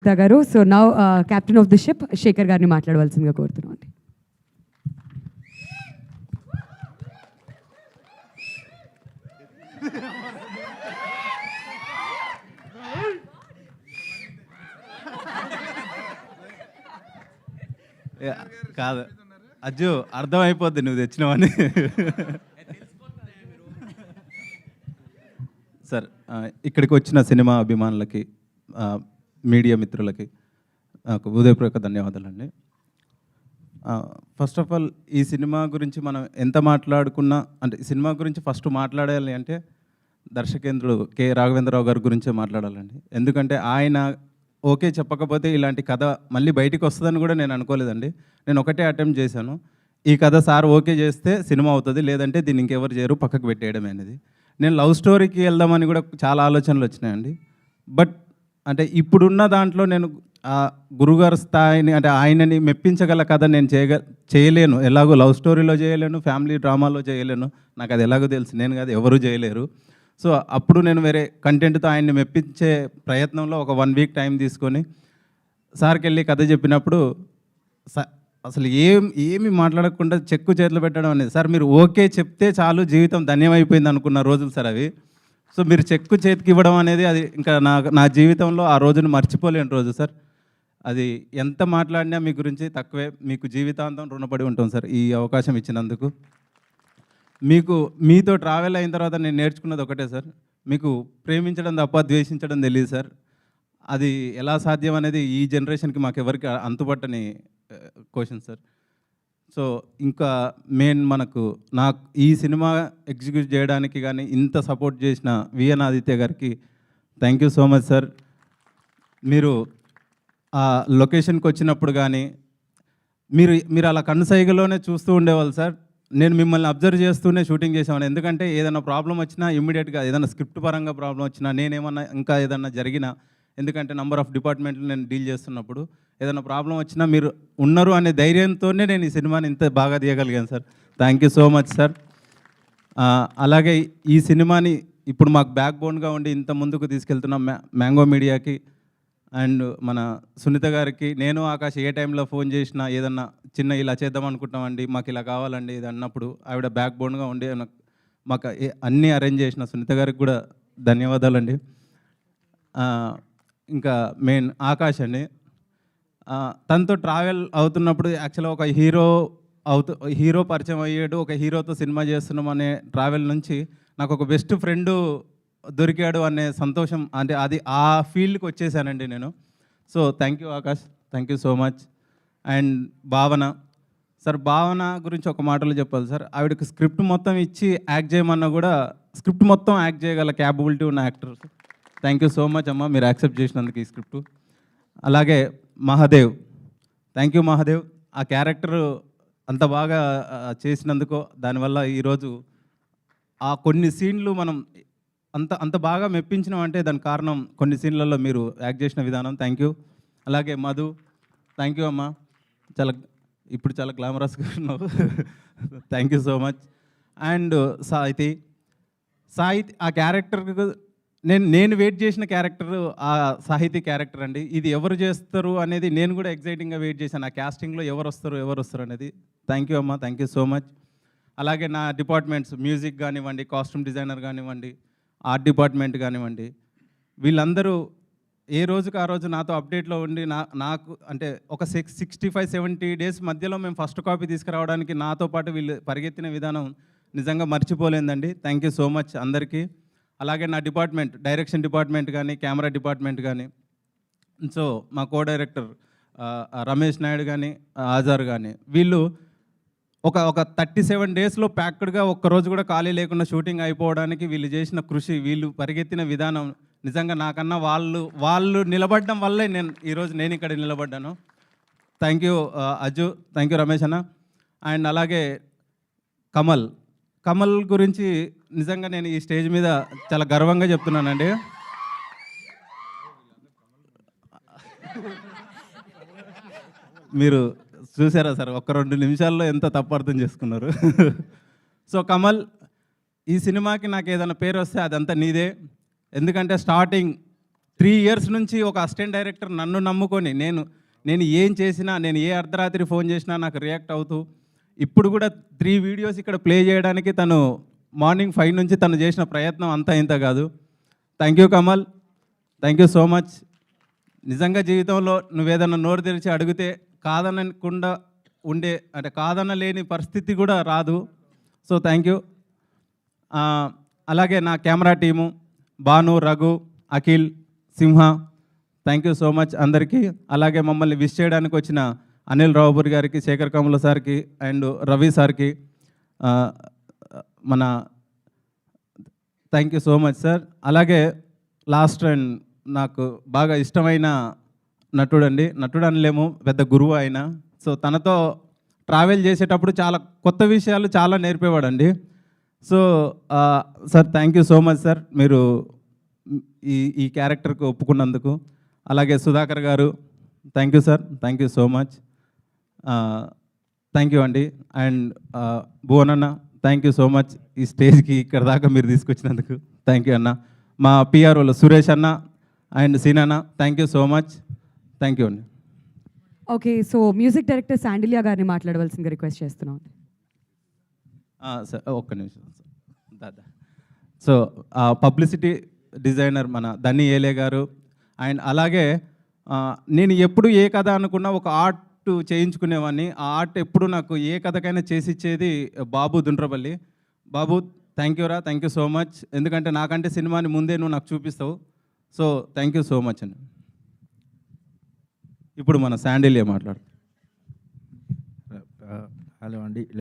గారు. So now captain of the ship Shekhar గారిని మాట్లాడవలసిందిగా కోరుతున్నాం అండి. కాదు అజ్జు అర్థమైపోద్ది నువ్వు తెచ్చినవని. సార్ ఇక్కడికి వచ్చిన సినిమా అభిమానులకి మీడియా మిత్రులకి నాకు హృదయపూర్వక ధన్యవాదాలండి. ఫస్ట్ ఆఫ్ ఆల్ ఈ సినిమా గురించి మనం ఎంత మాట్లాడుకున్నా అంటే ఈ సినిమా గురించి ఫస్ట్ మాట్లాడాలి అంటే దర్శకేంద్రుడు కె రాఘవేంద్రరావు గారి గురించే మాట్లాడాలండి. ఎందుకంటే ఆయన ఓకే చెప్పకపోతే ఇలాంటి కథ మళ్ళీ బయటికి వస్తుందని కూడా నేను అనుకోలేదండి. నేను ఒకటే అటెంప్ట్ చేశాను, ఈ కథ సార్ ఓకే చేస్తే సినిమా అవుతుంది, లేదంటే దీన్ని ఇంకెవరు చేయరు, పక్కకు పెట్టేయడం అనేది. నేను లవ్ స్టోరీకి వెళ్దామని కూడా చాలా ఆలోచనలు వచ్చినాయండి. బట్ అంటే ఇప్పుడున్న దాంట్లో నేను గురుగారు స్థాయిని అంటే ఆయనని మెప్పించగల కథ నేను చేయలేను. ఎలాగో లవ్ స్టోరీలో చేయలేను, ఫ్యామిలీ డ్రామాలో చేయలేను, నాకు అది ఎలాగో తెలుసు, నేను కాదు ఎవరు చేయలేరు. సో అప్పుడు నేను వేరే కంటెంట్తో ఆయన్ని మెప్పించే ప్రయత్నంలో ఒక 1 వీక్ టైం తీసుకొని సార్కి వెళ్ళి కథ చెప్పినప్పుడు అసలు ఏమి మాట్లాడకుండా చెక్కు చేతులు పెట్టడం అనేది, సార్ మీరు ఓకే చెప్తే చాలు జీవితం ధన్యమైపోయింది అనుకున్న రోజులు సార్ అవి. సో మీరు చెక్కు చేతికి ఇవ్వడం అనేది అది ఇంకా నా జీవితంలో ఆ రోజును మర్చిపోలేని రోజు సార్. అది ఎంత మాట్లాడినా మీ గురించి తక్కువే, మీకు జీవితాంతం రుణపడి ఉంటాం సార్ ఈ అవకాశం ఇచ్చినందుకు. మీతో ట్రావెల్ అయిన తర్వాత నేను నేర్చుకున్నది ఒకటే సార్, మీకు ప్రేమించడం తప్ప ద్వేషించడం తెలియదు సార్. అది ఎలా సాధ్యం అనేది ఈ జనరేషన్కి మాకు ఎవరికి అంతుపట్టని క్వశ్చన్ సార్. సో ఇంకా మెయిన్ నాకు ఈ సినిమా ఎగ్జిక్యూట్ చేయడానికి కానీ ఇంత సపోర్ట్ చేసిన విఎన్ ఆదిత్య గారికి thank you so much sir. మీరు ఆ లొకేషన్కి వచ్చినప్పుడు కానీ మీరు అలా కన్నుసైగలోనే చూస్తూ ఉండేవాళ్ళు సార్. నేను మిమ్మల్ని అబ్జర్వ్ చేస్తూనే షూటింగ్ చేసేవాడిని. ఎందుకంటే ఏదైనా ప్రాబ్లం వచ్చినా ఇమ్మీడియట్గా ఏదైనా స్క్రిప్ట్ పరంగా ప్రాబ్లం వచ్చినా నేనేమన్నా ఇంకా ఏదన్నా జరిగినా, ఎందుకంటే నెంబర్ ఆఫ్ డిపార్ట్మెంట్లు నేను డీల్ చేస్తున్నప్పుడు ఏదైనా ప్రాబ్లం వచ్చినా మీరు ఉన్నారు అనే ధైర్యంతోనే నేను ఈ సినిమాని ఇంత బాగా తీయగలిగాను sir. Thank you so much sir. అలాగే ఈ సినిమాని ఇప్పుడు మాకు బ్యాక్ బోన్గా ఉండి ఇంత ముందుకు తీసుకెళ్తున్న మ్యాంగో మీడియాకి అండ్ మన సునీత గారికి, నేను ఆకాష్ ఏ టైంలో ఫోన్ చేసినా ఏదన్నా చిన్న ఇలా చేద్దాం అనుకుంటున్నామండి, మాకు ఇలా కావాలండి ఇది అన్నప్పుడు ఆవిడ బ్యాక్ బోన్గా ఉండి మాకు అన్నీ అరేంజ్ చేసిన సునీత గారికి కూడా ధన్యవాదాలండి. ఇంకా మెయిన్ ఆకాష్ అండి, తనతో ట్రావెల్ అవుతున్నప్పుడు యాక్చువల్గా ఒక హీరో పరిచయం అయ్యాడు, ఒక హీరోతో సినిమా చేస్తున్నాం అనే ట్రావెల్ నుంచి నాకు ఒక బెస్ట్ ఫ్రెండు దొరికాడు అనే సంతోషం, అంటే అది ఆ ఫీల్డ్కి వచ్చేసానండి నేను. So thank you Akash, thank you so much. And భావన సార్, భావన గురించి ఒక మాటలో చెప్పాలి సార్. ఆవిడకి స్క్రిప్ట్ మొత్తం ఇచ్చి యాక్ట్ చేయమన్నా కూడా స్క్రిప్ట్ మొత్తం యాక్ట్ చేయగల క్యాపబిలిటీ ఉన్న actor. Thank you so much అమ్మ, మీరు యాక్సెప్ట్ చేసినందుకు ఈ స్క్రిప్ట్. అలాగే మహాదేవ్, థ్యాంక్ యూ మహాదేవ్, ఆ క్యారెక్టర్ అంత బాగా చేసినందుకు, దానివల్ల ఈరోజు ఆ కొన్ని సీన్లు మనం అంత బాగా మెప్పించినాం అంటే దానికి కారణం కొన్ని సీన్లలో మీరు యాక్ట్ చేసిన విధానం. Thank you. అలాగే మధు, థ్యాంక్ యూ అమ్మ, ఇప్పుడు చాలా గ్లామరస్గా ఉన్నావు. Thank you so much. And Sahiti ఆ క్యారెక్టర్కి నేను వెయిట్ చేసిన క్యారెక్టర్ ఆ సాహితీ క్యారెక్టర్ అండి. ఇది ఎవరు చేస్తారు అనేది నేను కూడా ఎగ్జైటింగ్గా వెయిట్ చేశాను, ఆ క్యాస్టింగ్లో ఎవరు వస్తారు అనేది. థ్యాంక్ యూ అమ్మ, థ్యాంక్ యూ సో మచ్. అలాగే నా డిపార్ట్మెంట్స్, మ్యూజిక్ కానివ్వండి, కాస్ట్యూమ్ డిజైనర్ కానివ్వండి, ఆర్ట్ డిపార్ట్మెంట్ కానివ్వండి, వీళ్ళందరూ ఏ రోజుకి ఆ రోజు నాతో అప్డేట్లో ఉండి నాకు అంటే ఒక 65-70 డేస్ మధ్యలో మేము ఫస్ట్ కాపీ తీసుకురావడానికి నాతో పాటు వీళ్ళు పరిగెత్తిన విధానం నిజంగా మర్చిపోలేదండి. థ్యాంక్ యూ సో మచ్ అందరికీ. అలాగే నా డిపార్ట్మెంట్, డైరెక్షన్ డిపార్ట్మెంట్ కానీ, కెమెరా డిపార్ట్మెంట్ కానీ, సో మా కో డైరెక్టర్ రమేష్ నాయుడు కానీ, ఆజార్ కానీ, వీళ్ళు ఒక 37 డేస్లో ప్యాక్డ్గా ఒక్కరోజు కూడా ఖాళీ లేకుండా షూటింగ్ అయిపోవడానికి వీళ్ళు చేసిన కృషి, వీళ్ళు పరిగెత్తిన విధానం నిజంగా నాకన్నా వాళ్ళు నిలబడడం వల్లే ఈరోజు నేను ఇక్కడ నిలబడ్డాను. Thank you Ajju, thank you Ramesh అన్న. అండ్ అలాగే కమల్ గురించి నిజంగా నేను ఈ స్టేజ్ మీద చాలా గర్వంగా చెప్తున్నానండి. మీరు చూసారా సార్, 1-2 నిమిషాల్లో ఎంత తప్పు అర్థం చేసుకున్నారు. సో కమల్, ఈ సినిమాకి నాకు ఏదైనా పేరు వస్తే అదంతా నీదే. ఎందుకంటే స్టార్టింగ్ 3 ఇయర్స్ నుంచి ఒక అసిస్టెంట్ డైరెక్టర్ నన్ను నమ్ముకొని నేను ఏం చేసినా, నేను ఏ అర్ధరాత్రి ఫోన్ చేసినా నాకు రియాక్ట్ అవుతూ, ఇప్పుడు కూడా 3 వీడియోస్ ఇక్కడ ప్లే చేయడానికి తను మార్నింగ్ 5 నుంచి తను చేసిన ప్రయత్నం అంతా ఇంత కాదు. Thank you Kamal, thank you so much. నిజంగా జీవితంలో నువ్వేదన్నా నోరు తెరిచి అడిగితే కాదనకుండా అంటే కాదనలేని పరిస్థితి కూడా రాదు. So thank you. అలాగే నా camera team Bhanu, Raghu, Akhil, Simha, thank you so much అందరికీ. అలాగే మమ్మల్ని విష్ చేయడానికి వచ్చిన అనిల్ రావుపూరి గారికి, శేఖర్ కమల సార్కి అండ్ రవి సార్కి మన thank you so much sir. అలాగే లాస్ట్ అండ్ నాకు బాగా ఇష్టమైన నటుడు అనలేము, పెద్ద గురువు ఆయన. సో తనతో ట్రావెల్ చేసేటప్పుడు చాలా కొత్త విషయాలు చాలా నేర్పేవాడండి. So sir thank you so much sir, మీరు ఈ క్యారెక్టర్కి ఒప్పుకున్నందుకు. అలాగే Sudhakar garu thank you sir, thank you so much, thank you అండి. అండ్ భువన్ అన్న థ్యాంక్ యూ సో మచ్, ఈ స్టేజ్కి ఇక్కడ దాకా మీరు తీసుకొచ్చినందుకు థ్యాంక్ యూ అన్న. మా పిఆర్ఓలో సురేష్ అన్న అండ్ సీనన్న thank you so much, thank you అండి. Okay, so music director Sandilya గారిని మాట్లాడవలసిందిగా రిక్వెస్ట్ చేస్తున్నాం. సార్ ఒక్క నిమిషం దాదా. సో పబ్లిసిటీ డిజైనర్ మన దన్ని ఏలే గారు. అండ్ అలాగే నేను ఎప్పుడు ఏ కథ అనుకున్నా ఒక ఆర్ట్ చేయించుకునేవాడిని. ఆ ఆర్ట్ ఎప్పుడు నాకు ఏ కథకైనా చేసిచ్చేది బాబు దుండ్రపల్లి. బాబు థ్యాంక్ యూరా, థ్యాంక్ యూ సో మచ్. ఎందుకంటే నాకంటే సినిమాని ముందే నువ్వు నాకు చూపిస్తావు. So thank you so much అండి. ఇప్పుడు మన శాండిలియా మాట్లాడు. హలో అండి.